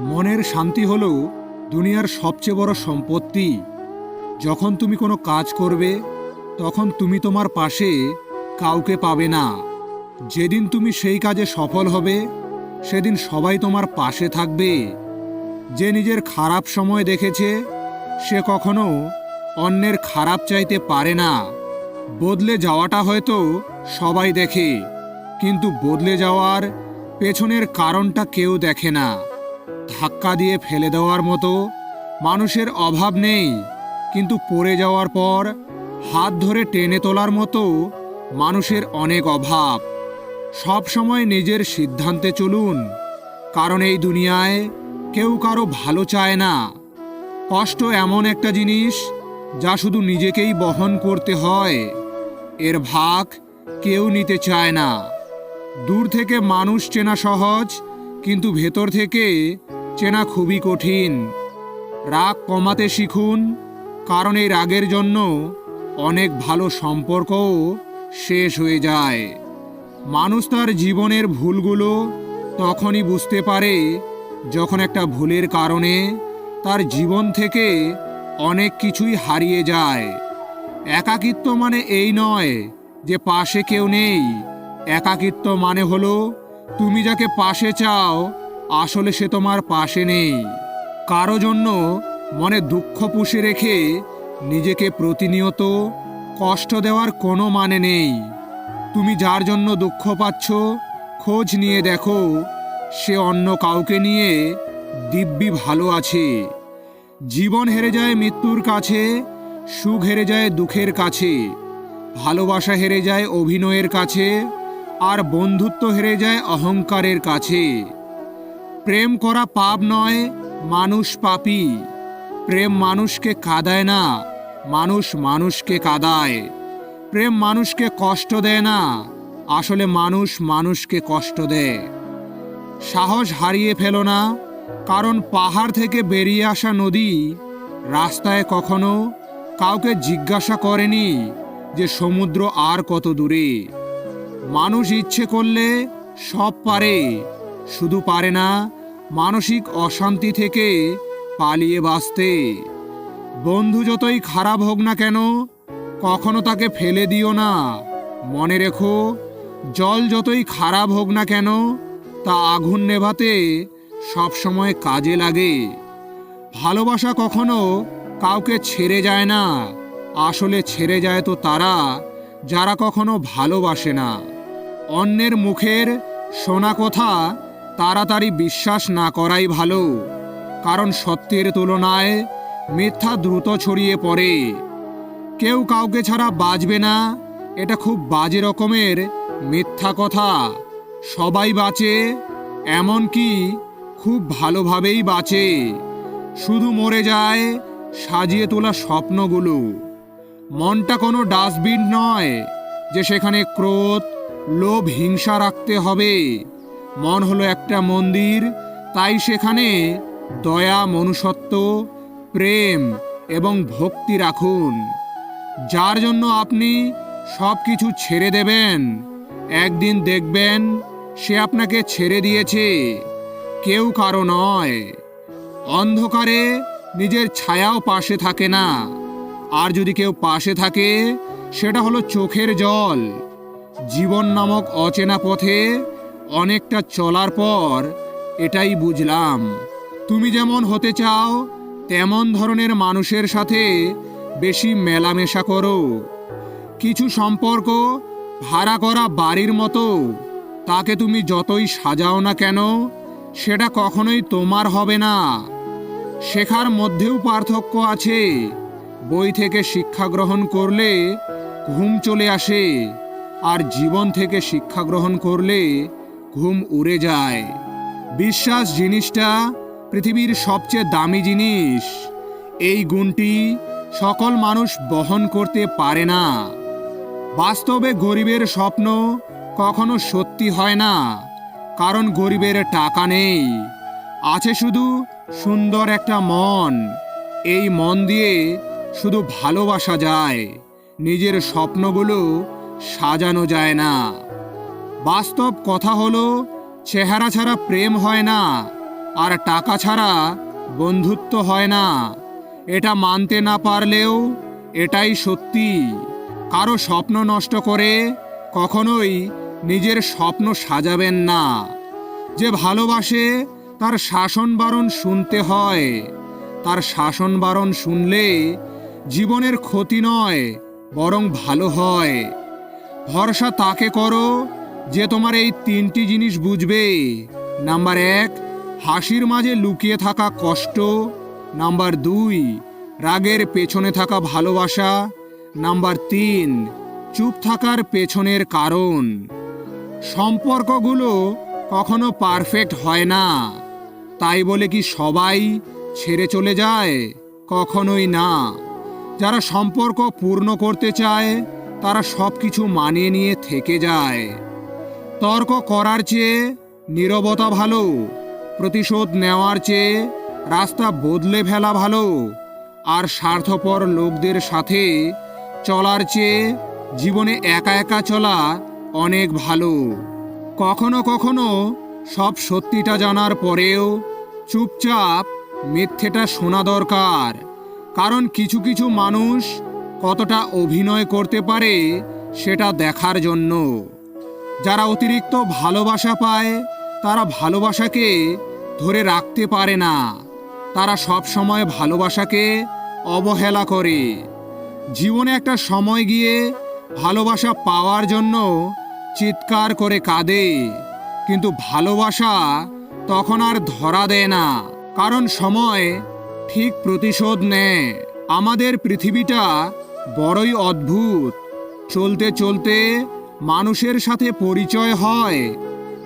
মনের শান্তি হলো দুনিয়ার সবচেয়ে বড় সম্পত্তি। যখন তুমি কোনো কাজ করবে তখন তুমি তোমার পাশে কাউকে পাবে না। যেদিন তুমি সেই কাজে সফল হবে সেদিন সবাই তোমার পাশে থাকবে। যে নিজের খারাপ সময় দেখেছে সে কখনো অন্যের খারাপ চাইতে পারে না। বদলে যাওয়াটা হয়তো সবাই দেখে, কিন্তু বদলে যাওয়ার পেছনের কারণটা কেউ দেখে না। ধাক্কা দিয়ে ফেলে দেওয়ার মতো মানুষের অভাব নেই, কিন্তু পড়ে যাওয়ার পর হাত ধরে টেনে তোলার মতো মানুষের অনেক অভাব। সব সময় নিজের সিদ্ধান্তে চলুন, কারণ এই দুনিয়ায় কেউ কারো ভালো চায় না। কষ্ট এমন একটা জিনিস যা শুধু নিজেকেই বহন করতে হয়, এর ভাগ কেউ নিতে চায় না। দূর থেকে মানুষ চেনা সহজ, কিন্তু ভেতর থেকে চেনা খুবই কঠিন। রাগ কমাতে শিখুন, কারণ এই রাগের জন্য অনেক ভালো সম্পর্কও শেষ হয়ে যায়। মানুষ তার জীবনের ভুলগুলো তখনই বুঝতে পারে যখন একটা ভুলের কারণে তার জীবন থেকে অনেক কিছুই হারিয়ে যায়। একাকিত্ব মানে এই নয় যে পাশে কেউ নেই। একাকিত্ব মানে হলো তুমি যাকে পাশে চাও আসলে সে তোমার পাশে নেই। কারো জন্য মনে দুঃখ পুষে রেখে নিজেকে প্রতিনিয়ত কষ্ট দেওয়ার কোনো মানে নেই। তুমি যার জন্য দুঃখ পাচ্ছ খোঁজ নিয়ে দেখো সে অন্য কাউকে নিয়ে দিব্যি ভালো আছে। জীবন হেরে যায় মৃত্যুর কাছে, সুখ হেরে যায় দুঃখের কাছে, ভালোবাসা হেরে যায় অভিনয়ের কাছে, আর বন্ধুত্ব হেরে যায় অহংকারের কাছে। প্রেম করা পাপ নয়, মানুষ পাপী। প্রেম মানুষকে কাঁদায় না, মানুষ মানুষকে কাঁদায়। প্রেম মানুষকে কষ্ট দেয় না, আসলে মানুষ মানুষকে কষ্ট দেয়। সাহস হারিয়ে ফেলো না, কারণ পাহাড় থেকে বেরিয়ে আসা নদী রাস্তায় কখনো কাউকে জিজ্ঞাসা করেনি যে সমুদ্র আর কত দূরে। মানুষ ইচ্ছে করলে সব পারে, শুধু পারে না মানসিক অশান্তি থেকে পালিয়ে বাঁচতে। বন্ধু যতই খারাপ হোক না কেন কখনো তাকে ফেলে দিও না। মনে রেখো, জল যতই খারাপ হোক না কেন তা আগুন নেভাতে সবসময় কাজে লাগে। ভালোবাসা কখনো কাউকে ছেড়ে যায় না, আসলে ছেড়ে যায় তো তারা যারা কখনো ভালোবাসে না। অন্যের মুখের শোনা কথা তাড়াতাড়ি বিশ্বাস না করাই ভালো, কারণ সত্যের তুলনায় মিথ্যা দ্রুত ছড়িয়ে পড়ে। কেউ কাউকে ছাড়া বাঁচবে না, এটা খুব বাজে রকমের মিথ্যা কথা। সবাই বাঁচে, এমনকি খুব ভালোভাবেই বাঁচে, শুধু মরে যায় সাজিয়ে তোলা স্বপ্নগুলো। মনটা কোনো ডাস্টবিন নয় যে সেখানে ক্রোধ, লোভ, হিংসা রাখতে হবে। মন হলো একটা মন্দির, তাই সেখানে দয়া, মনুষ্যত্ব, প্রেম এবং ভক্তি রাখুন। যার জন্য আপনি সব কিছু ছেড়ে দেবেন, একদিন দেখবেন সে আপনাকে ছেড়ে দিয়েছে, কেউ কারো নয়। অন্ধকারে নিজের ছায়াও পাশে থাকে না, আর যদি কেউ পাশে থাকে সেটা হলো চোখের জল। জীবন নামক অচেনা পথে অনেকটা চলার পর এটাই বুঝলাম, তুমি যেমন হতে চাও তেমন ধরনের মানুষের সাথে বেশি মেলামেশা করো। কিছু সম্পর্ক ভাড়া করা বাড়ির মতো, তাকে তুমি যতই সাজাও না কেন সেটা কখনোই তোমার হবে না। শেখার মধ্যেও পার্থক্য আছে। বই থেকে শিক্ষা গ্রহণ করলে ঘুম চলে আসে, আর জীবন থেকে শিক্ষা গ্রহণ করলে ঘুম উড়ে যায়। বিশ্বাস জিনিসটা পৃথিবীর সবচেয়ে দামি জিনিস। এই গুণটি সকল মানুষ বহন করতে পারে না। বাস্তবে গরিবের স্বপ্ন কখনো সত্যি হয় না, কারণ গরিবের টাকা নেই, আছে শুধু সুন্দর একটা মন। এই মন দিয়ে শুধু ভালোবাসা যায়, নিজের স্বপ্নগুলো সাজানো যায় না। বাস্তব কথা হলো চেহারা ছাড়া প্রেম হয় না, আর টাকা ছাড়া বন্ধুত্ব হয় না। এটা মানতে না পারলেও এটাই সত্যি। কারো স্বপ্ন নষ্ট করে কখনোই নিজের স্বপ্ন সাজাবেন না। যে ভালোবাসে তার শাসন বারণ শুনতে হয়। তার শাসন বারণ শুনলে জীবনের ক্ষতি নয়, বরং ভালো হয়। ভরসা তাকে করো যে তোমার এই 3টি জিনিস বুঝবে। নাম্বার 1, হাসির মাঝে লুকিয়ে থাকা কষ্ট। নাম্বার 2, রাগের পেছনে থাকা ভালোবাসা। নাম্বার 3, চুপ থাকার পেছনের কারণ। সম্পর্কগুলো কখনো পারফেক্ট হয় না। তাই বলে কি সবাই ছেড়ে চলে যায়? কখনোই না। যারা সম্পর্ক পূর্ণ করতে চায় তারা সব কিছু মানিয়ে নিয়ে থেকে যায়। তর্ক করার চেয়ে নীরবতা ভালো। প্রতিশোধ নেওয়ার চেয়ে রাস্তা বদলে ফেলা ভালো। আর স্বার্থপর লোকদের সাথে চলার চেয়ে জীবনে একা একা চলা অনেক ভালো। কখনো কখনো সব সত্যিটা জানার পরেও চুপচাপ মিথ্যেটা শোনা দরকার। কারণ কিছু কিছু মানুষ কতটা অভিনয় করতে পারে সেটা দেখার জন্য। যারা অতিরিক্ত ভালোবাসা পায় তারা ভালোবাসাকে ধরে রাখতে পারে না। তারা সব সময় ভালোবাসাকে অবহেলা করে। জীবনে একটা সময় গিয়ে ভালোবাসা পাওয়ার জন্য চিৎকার করে কাঁদে, কিন্তু ভালোবাসা তখন আর ধরা দেয় না। কারণ সময় ঠিক প্রতিশোধ নেয়। আমাদের পৃথিবীটা বড়ই অদ্ভুত। চলতে চলতে মানুষের সাথে পরিচয় হয়,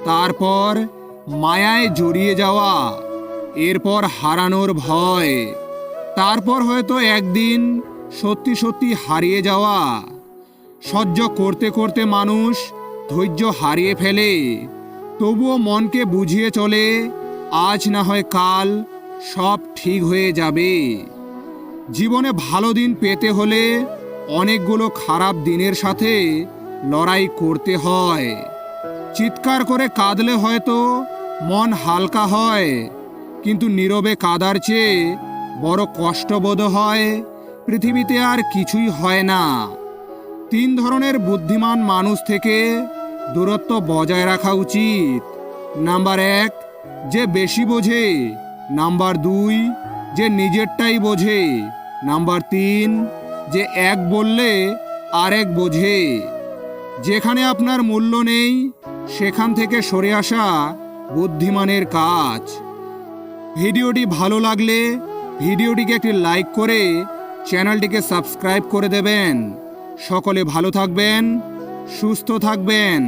তারপর মায়ায় জড়িয়ে যাওয়া, এরপর হারানোর ভয়, তারপর হয়তো একদিন সত্যি সত্যি হারিয়ে যাওয়া। সহ্য করতে করতে মানুষ ধৈর্য হারিয়ে ফেলে। তবুও মনকে বুঝিয়ে চলে, আজ না হয় কাল সব ঠিক হয়ে যাবে। জীবনে ভালো দিন পেতে হলে অনেকগুলো খারাপ দিনের সাথে লড়াই করতে হয়। চিৎকার করে কাঁদলে হয়তো মন হালকা হয়, কিন্তু নীরবে কাঁদার চেয়ে বড় কষ্টবোধ হয় পৃথিবীতে আর কিছুই হয় না। 3 ধরনের বুদ্ধিমান মানুষ থেকে দূরত্ব বজায় রাখা উচিত। নাম্বার 1, যে বেশি বোঝে। নাম্বার 2, যে নিজেরটাই বোঝে। নাম্বার 3, যে এক বললে আরেক বোঝে। যেখানে আপনার মূল্য নেই সেখান থেকে সরে আসা বুদ্ধিমানের কাজ। ভিডিওটি ভালো লাগলে ভিডিওটিকে একটি লাইক করে চ্যানেলটিকে সাবস্ক্রাইব করে দেবেন। সকলে ভালো থাকবেন, সুস্থ থাকবেন।